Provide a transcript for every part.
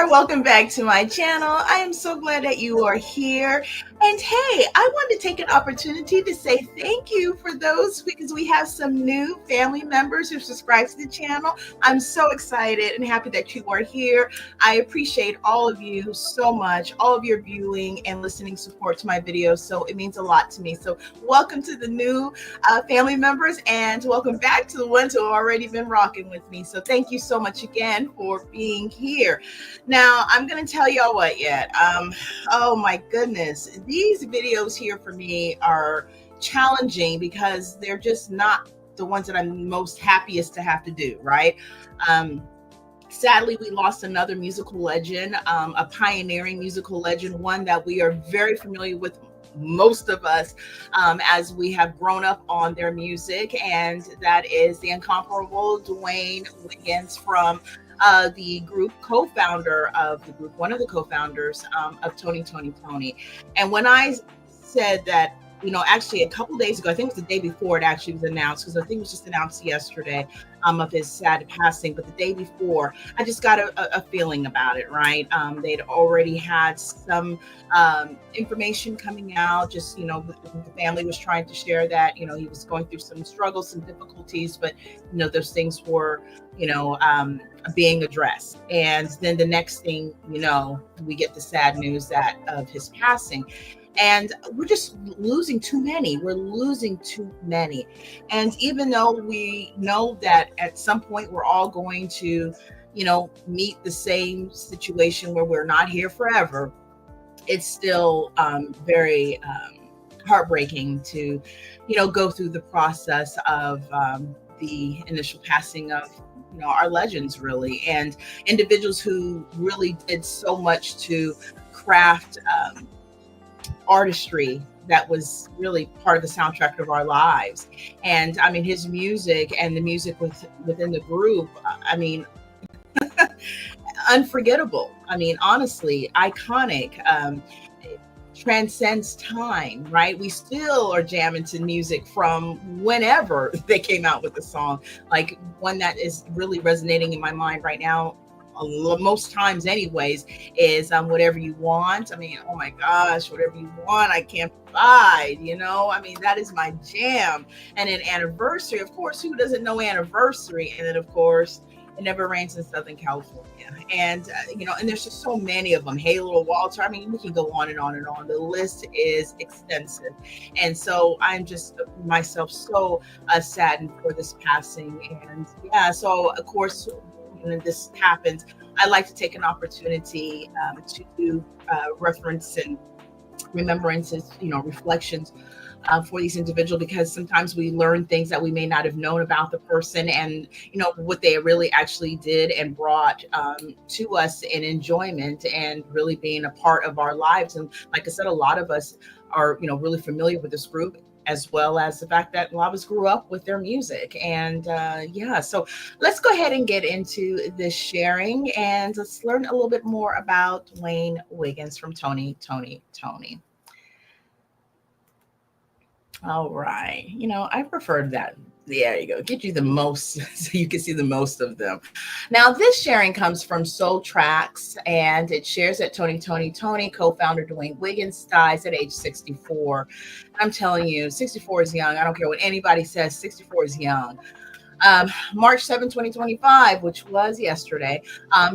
there. Welcome back to my channel. I am so glad that you are here. And hey, I wanted to take an opportunity to say thank you for those because we have some new family members who subscribe to the channel. I'm so excited and happy that you are here. I appreciate all of you so much, all of your viewing and listening support to my videos. So it means a lot to me. So welcome to the new family members and welcome back to the ones who have already been rocking with me. So thank you so much again for being here. Now, I'm going to tell y'all what yet. Oh my goodness. These videos here for me are challenging because they're just not the ones that I'm most happiest to have to do, right? Sadly, we lost another musical legend, a pioneering musical legend, one that we are very familiar with, most of us, as we have grown up on their music, and that is the incomparable Dwayne Wiggins from the group, co-founder of the group, one of the co-founders of Toni. And when I said that, actually a couple days ago, I think it was the day before it actually was announced, because I think it was just announced yesterday of his sad passing, but the day before, I just got a feeling about it, right? They'd already had some information coming out, just, the family was trying to share that, he was going through some struggles, some difficulties, but, those things were, being addressed. And then the next thing, we get the sad news that of his passing. And we're just losing too many. We're losing too many. And even though we know that at some point we're all going to, meet the same situation where we're not here forever, it's still very heartbreaking to, go through the process of the initial passing of, our legends, really, and individuals who really did so much to craft artistry that was really part of the soundtrack of our lives. And I mean, his music and the music within the group, unforgettable. I mean, honestly, iconic. Transcends time, right? We still are jamming to music from whenever they came out with the song. Like one that is really resonating in my mind right now, most times anyways, is Whatever You Want. I mean, oh my gosh, Whatever You Want, I Can't Provide, that is my jam. And an Anniversary, of course, who doesn't know Anniversary? And then of course, It Never Rains in Southern California. And, and there's just so many of them. Hey, Little Walter. I mean, we can go on and on and on. The list is extensive. And so I'm just myself so saddened for this passing. And yeah, so of course, when this happens, I like to take an opportunity to do reference and remembrances, reflections for these individuals, because sometimes we learn things that we may not have known about the person and, what they really actually did and brought to us in enjoyment and really being a part of our lives. And like I said, a lot of us are, really familiar with this group, as well as the fact that a lot of us grew up with their music. And yeah, so let's go ahead and get into this sharing and let's learn a little bit more about Dwayne Wiggins from Toni. All right. I prefer that. There you go. Get you the most so you can see the most of them. Now, this sharing comes from Soul Tracks, and it shares that Toni, co-founder Dwayne Wiggins, dies at age 64. I'm telling you, 64 is young. I don't care what anybody says. 64 is young. March 7, 2025, which was yesterday,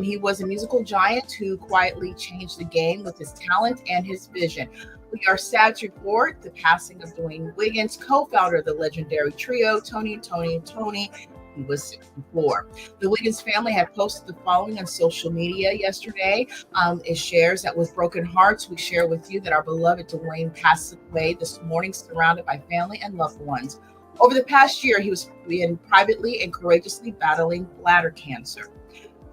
he was a musical giant who quietly changed the game with his talent and his vision. We are sad to report the passing of Dwayne Wiggins, co-founder of the legendary trio Toni. He was 64. The Wiggins family had posted the following on social media yesterday. It shares that with broken hearts, we share with you that our beloved Dwayne passed away this morning, surrounded by family and loved ones. Over the past year, he was privately and courageously battling bladder cancer.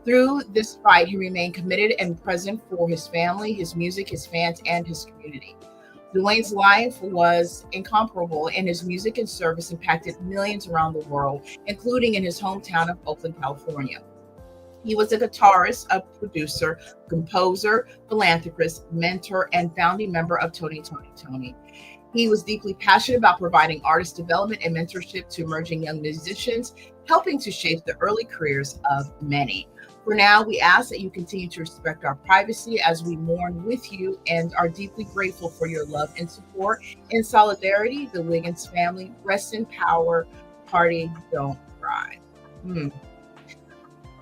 Through this fight, he remained committed and present for his family, his music, his fans, and his community. Dwayne's life was incomparable, and his music and service impacted millions around the world, including in his hometown of Oakland, California. He was a guitarist, a producer, composer, philanthropist, mentor, and founding member of Toni. He was deeply passionate about providing artist development and mentorship to emerging young musicians, helping to shape the early careers of many. For now, we ask that you continue to respect our privacy as we mourn with you and are deeply grateful for your love and support. In solidarity, the Wiggins family, rest in power, party, don't cry. Hmm.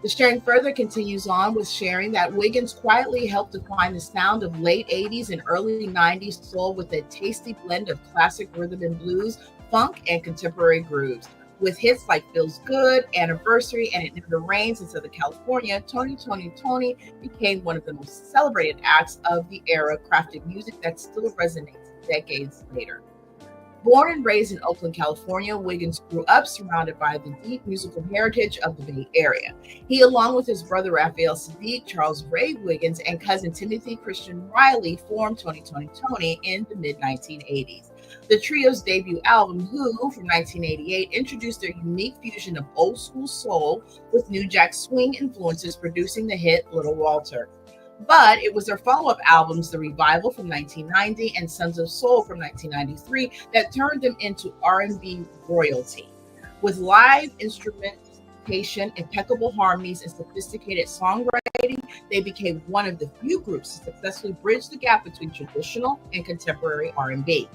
The sharing further continues on with sharing that Wiggins quietly helped define the sound of late 80s and early 90s soul with a tasty blend of classic rhythm and blues, funk, and contemporary grooves. With hits like Feels Good, Anniversary, and It Never Rains in Southern California, Toni became one of the most celebrated acts of the era, crafting music that still resonates decades later. Born and raised in Oakland, California, Wiggins grew up surrounded by the deep musical heritage of the Bay Area. He, along with his brother Raphael Sadiq, Charles Ray Wiggins, and cousin Timothy Christian Riley, formed Toni in the mid 1980s. The trio's debut album, Who, from 1988, introduced their unique fusion of old school soul with New Jack Swing influences, producing the hit Little Walter. But it was their follow-up albums, The Revival from 1990 and Sons of Soul from 1993, that turned them into R&B royalty. With live instrumentation, impeccable harmonies, and sophisticated songwriting, they became one of the few groups to successfully bridge the gap between traditional and contemporary R&B.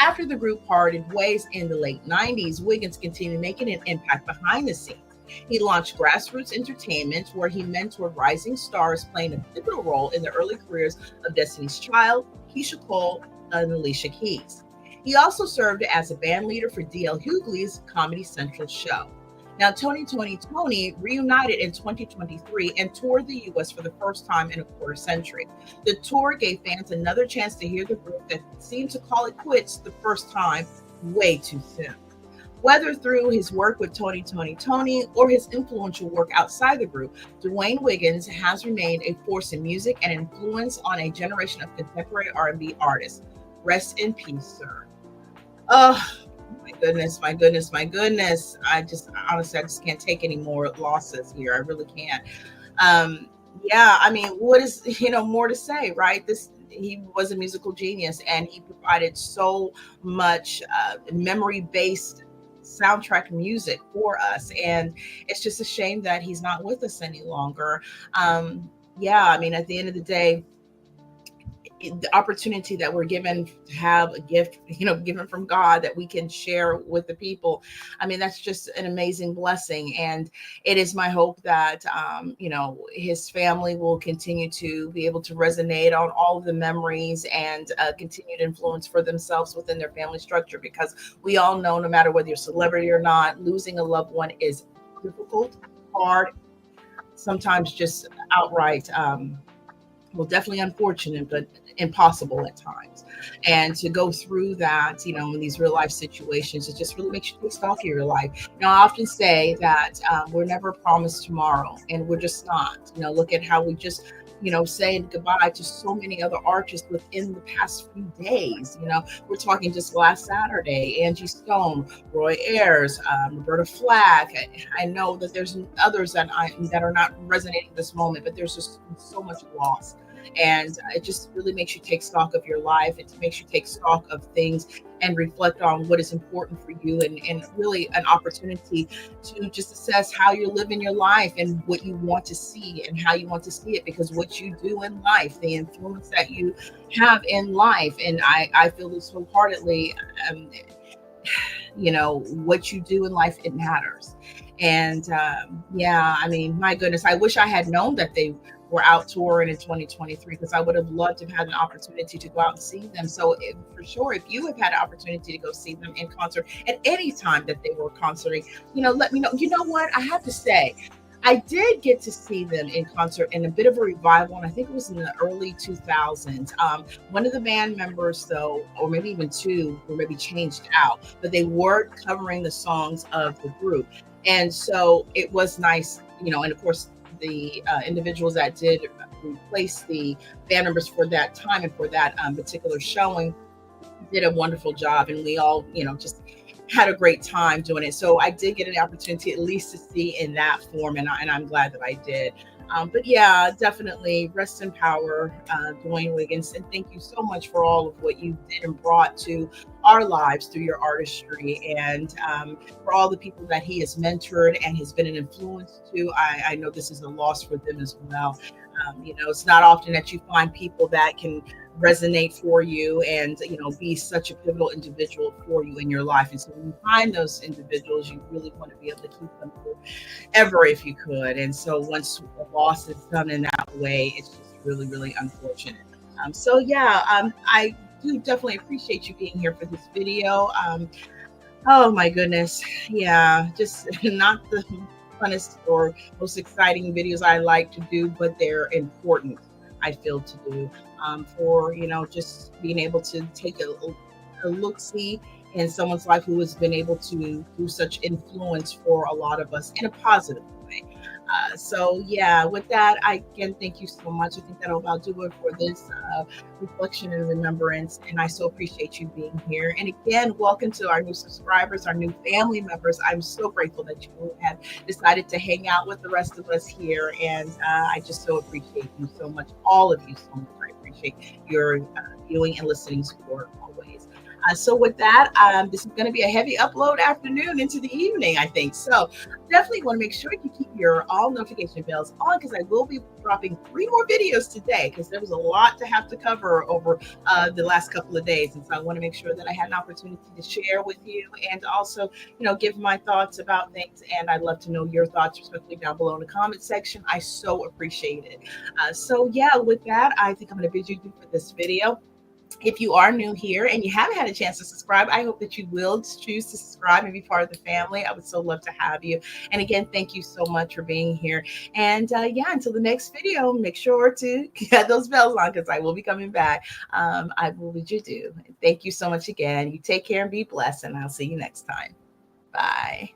After the group parted ways in the late 90s, Wiggins continued making an impact behind the scenes. He launched Grassroots Entertainment, where he mentored rising stars, playing a pivotal role in the early careers of Destiny's Child, Keisha Cole, and Alicia Keys. He also served as a band leader for D.L. Hughley's Comedy Central show. Now, Toni reunited in 2023 and toured the U.S. for the first time in a quarter century. The tour gave fans another chance to hear the group that seemed to call it quits the first time way too soon. Whether through his work with Toni or his influential work outside the group, Dwayne Wiggins has remained a force in music and influence on a generation of contemporary R&B artists. Rest in peace, sir. Oh, my goodness. I just can't take any more losses here. I really can't. Yeah, I mean, what is, more to say, right? He was a musical genius and he provided so much memory-based soundtrack music for us, and it's just a shame that he's not with us any longer. Yeah, I mean, at the end of the day, the opportunity that we're given to have a gift, given from God that we can share with the people. I mean, that's just an amazing blessing. And it is my hope that, his family will continue to be able to resonate on all of the memories and continued influence for themselves within their family structure, because we all know, no matter whether you're a celebrity or not, losing a loved one is difficult, hard, sometimes just outright, definitely unfortunate, but impossible at times. And to go through that, in these real life situations, it just really makes you take stock of your life. Now, I often say that we're never promised tomorrow, and we're just not. Look at how we just, saying goodbye to so many other artists within the past few days. We're talking just last Saturday, Angie Stone, Roy Ayers, Roberta Flack. I know that there's others that are not resonating at this moment, but there's just so much loss. And it just really makes you take stock of your life. It makes you take stock of things and reflect on what is important for you, and really an opportunity to just assess how you're living your life and what you want to see and how you want to see it, because what you do in life, the influence that you have in life, and I feel this wholeheartedly, what you do in life, it matters. And yeah, I mean, my goodness, I wish I had known that they were out touring in 2023, because I would have loved to have had an opportunity to go out and see them. So for sure, if you have had an opportunity to go see them in concert at any time that they were concerting, let me know. You know what? I have to say, I did get to see them in concert in a bit of a revival, and I think it was in the early 2000s. One of the band members, though, or maybe even two, were maybe changed out, but they were covering the songs of the group. And so it was nice, and of course, the individuals that did replace the band members for that time and for that particular showing did a wonderful job, and we all just had a great time doing it. So I did get an opportunity at least to see in that form, and I'm glad that I did. But yeah, definitely rest in power, Dwayne Wiggins. And thank you so much for all of what you did and brought to our lives through your artistry, and for all the people that he has mentored and has been an influence to. I know this is a loss for them as well. It's not often that you find people that can resonate for you and be such a pivotal individual for you in your life. And so when you find those individuals, you really want to be able to keep them forever if you could. And so once a loss is done in that way, it's just really, really unfortunate. So yeah, I do definitely appreciate you being here for this video. Oh my goodness. Yeah, just not the funnest or most exciting videos I like to do, but they're important, I feel, to do, for, just being able to take a look see in someone's life who has been able to do such influence for a lot of us in a positive way. So yeah, with that, I again thank you so much. I think that'll about do it for this reflection and remembrance. And I so appreciate you being here. And again, welcome to our new subscribers, our new family members. I'm so grateful that you have decided to hang out with the rest of us here. And I just so appreciate you so much, all of you so much. I appreciate your viewing and listening support always. So with that, this is going to be a heavy upload afternoon into the evening, I think. So definitely want to make sure you keep your all notification bells on, because I will be dropping 3 more videos today, because there was a lot to have to cover over the last couple of days. And so I want to make sure that I had an opportunity to share with you, and also, give my thoughts about things. And I'd love to know your thoughts, especially down below in the comment section. I so appreciate it. So yeah, with that, I think I'm going to bid you adieu for this video. If you are new here and you haven't had a chance to subscribe, I hope that you will choose to subscribe and be part of the family. I would so love to have you. And again, thank you so much for being here. And yeah, until the next video, make sure to get those bells on, because I will be coming back. I will bid you adieu. Thank you so much again. You take care and be blessed, and I'll see you next time. Bye.